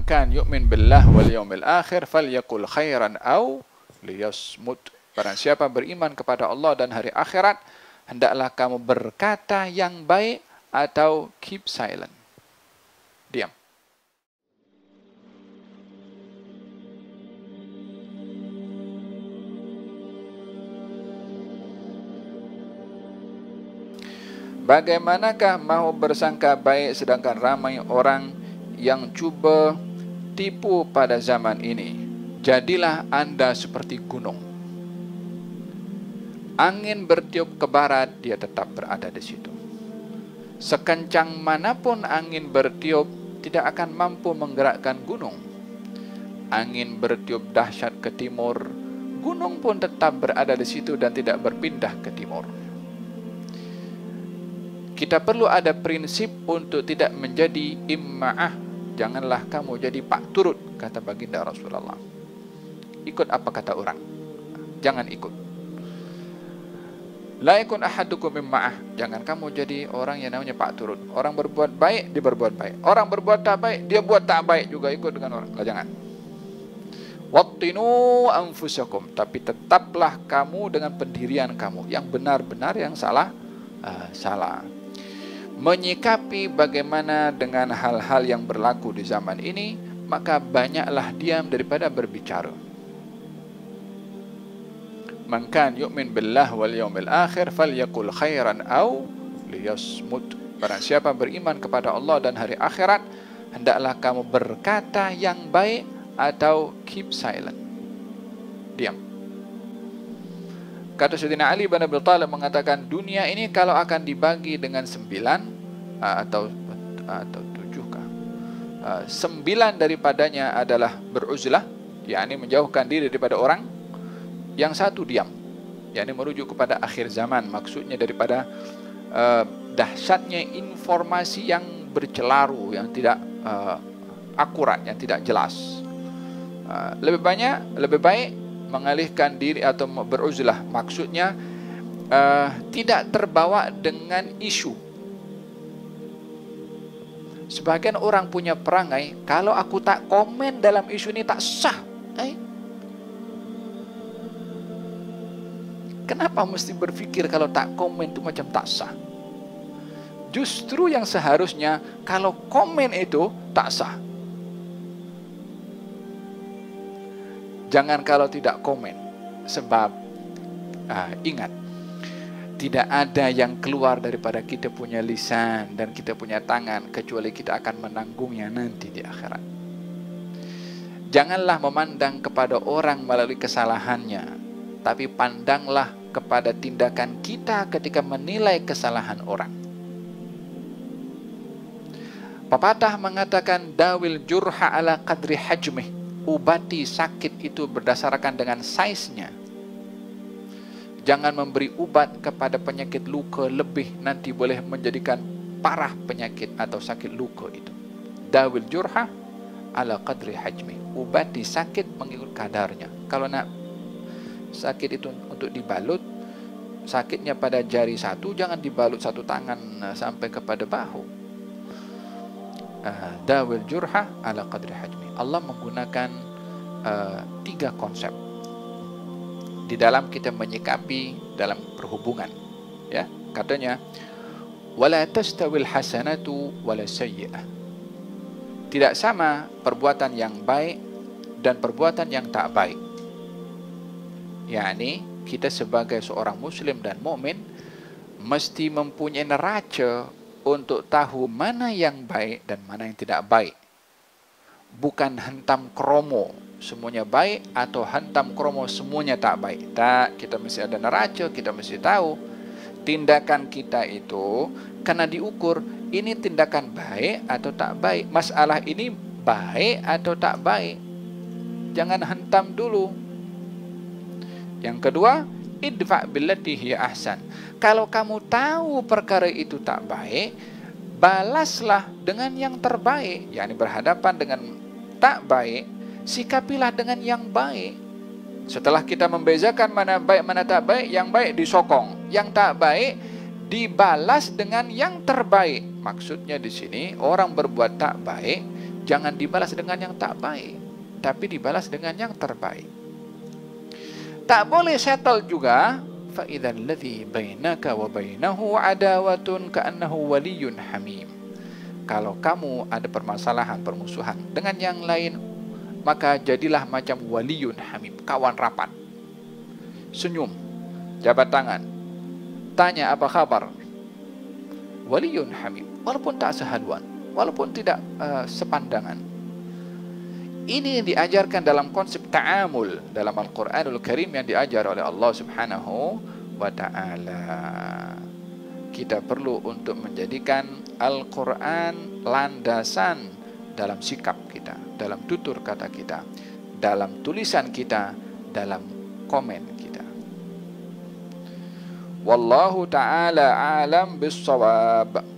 kan yu'min billah wal yaumil akhir falyaqul khairan aw liyasmut. Barang siapa beriman kepada Allah dan hari akhirat, hendaklah kamu berkata yang baik atau keep silent. Diam. Bagaimanakah mau bersangka baik sedangkan ramai orang yang cuba tipu pada zaman ini? Jadilah Anda seperti gunung. Angin bertiup ke barat, dia tetap berada di situ. Sekencang manapun angin bertiup, tidak akan mampu menggerakkan gunung. Angin bertiup dahsyat ke timur, gunung pun tetap berada di situ dan tidak berpindah ke timur. Kita perlu ada prinsip untuk tidak menjadi imma'ah. Janganlah kamu jadi pak turut, kata baginda Rasulullah. Ikut apa kata orang, jangan ikut. La yakun ahadukum imma'ah. Jangan kamu jadi orang yang namanya pak turut. Orang berbuat baik, dia berbuat baik. Orang berbuat tak baik, dia buat tak baik juga ikut dengan orang. Jangan. Wattinu anfusakum. Tapi tetaplah kamu dengan pendirian kamu. Yang benar-benar, yang salah, salah. Menyikapi bagaimana dengan hal-hal yang berlaku di zaman ini, maka banyaklah diam daripada berbicara. Man kan yu'min billah wal yaumil akhir falyaqul khairan aw liyasmut. Barang siapa beriman kepada Allah dan hari akhirat, hendaklah kamu berkata yang baik atau keep silent. Diam. Kata Sayyidina Ali bin Abi Thalib mengatakan, dunia ini kalau akan dibagi dengan 9 atau 7 kah? 9 daripadanya adalah beruzlah, yakni menjauhkan diri daripada orang. Yang 1 diam, yakni merujuk kepada akhir zaman. Maksudnya daripada dahsyatnya informasi yang bercelaru, yang tidak akurat, yang tidak jelas. Lebih baik mengalihkan diri atau beruzlah, maksudnya tidak terbawa dengan isu. Sebagian orang punya perangai, kalau aku tak komen dalam isu ini tak sah. Kenapa mesti berpikir kalau tak komen itu macam tak sah? Justru yang seharusnya kalau komen itu tak sah. Jangan kalau tidak komen. Sebab ingat, tidak ada yang keluar daripada kita punya lisan dan kita punya tangan kecuali kita akan menanggungnya nanti di akhirat. Janganlah memandang kepada orang melalui kesalahannya, tapi pandanglah kepada tindakan kita ketika menilai kesalahan orang. Pepatah mengatakan, dawil jurha ala qadri hajmih. Ubati sakit itu berdasarkan dengan size-nya. Jangan memberi ubat kepada penyakit luka lebih, nanti boleh menjadikan parah penyakit atau sakit luka itu. Dawil jurha ala qadri hajmi. Ubati sakit mengikut kadarnya. Kalau nak sakit itu untuk dibalut, sakitnya pada jari 1, jangan dibalut 1 tangan sampai kepada bahu. Dawil jurha ala qadri hajmi. Allah menggunakan 3 konsep di dalam kita menyikapi dalam perhubungan, ya. Katanya, wala tastawil hasanatu wala sayyi'ah. Tidak sama perbuatan yang baik dan perbuatan yang tak baik. yakni kita sebagai seorang muslim dan mukmin mesti mempunyai neraca untuk tahu mana yang baik dan mana yang tidak baik. Bukan hentam kromo semuanya baik atau hantam kromo semuanya tak baik. Tak, kita mesti ada neraca, kita mesti tahu tindakan kita itu karena diukur ini tindakan baik atau tak baik. Masalah ini baik atau tak baik. Jangan hentam dulu. Yang kedua, idfa' billati hiya ahsan. Kalau kamu tahu perkara itu tak baik, balaslah dengan yang terbaik. yakni berhadapan dengan tak baik, sikapilah dengan yang baik. Setelah kita membezakan mana baik mana tak baik, yang baik disokong, yang tak baik dibalas dengan yang terbaik. Maksudnya di sini orang berbuat tak baik jangan dibalas dengan yang tak baik, tapi dibalas dengan yang terbaik. Tak boleh settle juga, fa idzal ladzi bainaka wa bainahu adawatun ka'annahu waliyyun hamim. Kalau kamu ada permasalahan, permusuhan dengan yang lain, maka jadilah macam waliyun hamim, kawan rapat. Senyum, jabat tangan, tanya apa kabar. Waliyun hamim, walaupun tak sehaluan, walaupun tidak sepandangan. Ini yang diajarkan dalam konsep ta'amul dalam Al-Quranul Karim yang diajar oleh Allah Subhanahu wa ta'ala. Kita perlu untuk menjadikan Al-Quran landasan dalam sikap kita, dalam tutur kata kita, dalam tulisan kita, dalam komen kita. Wallahu ta'ala alam bis-shawab.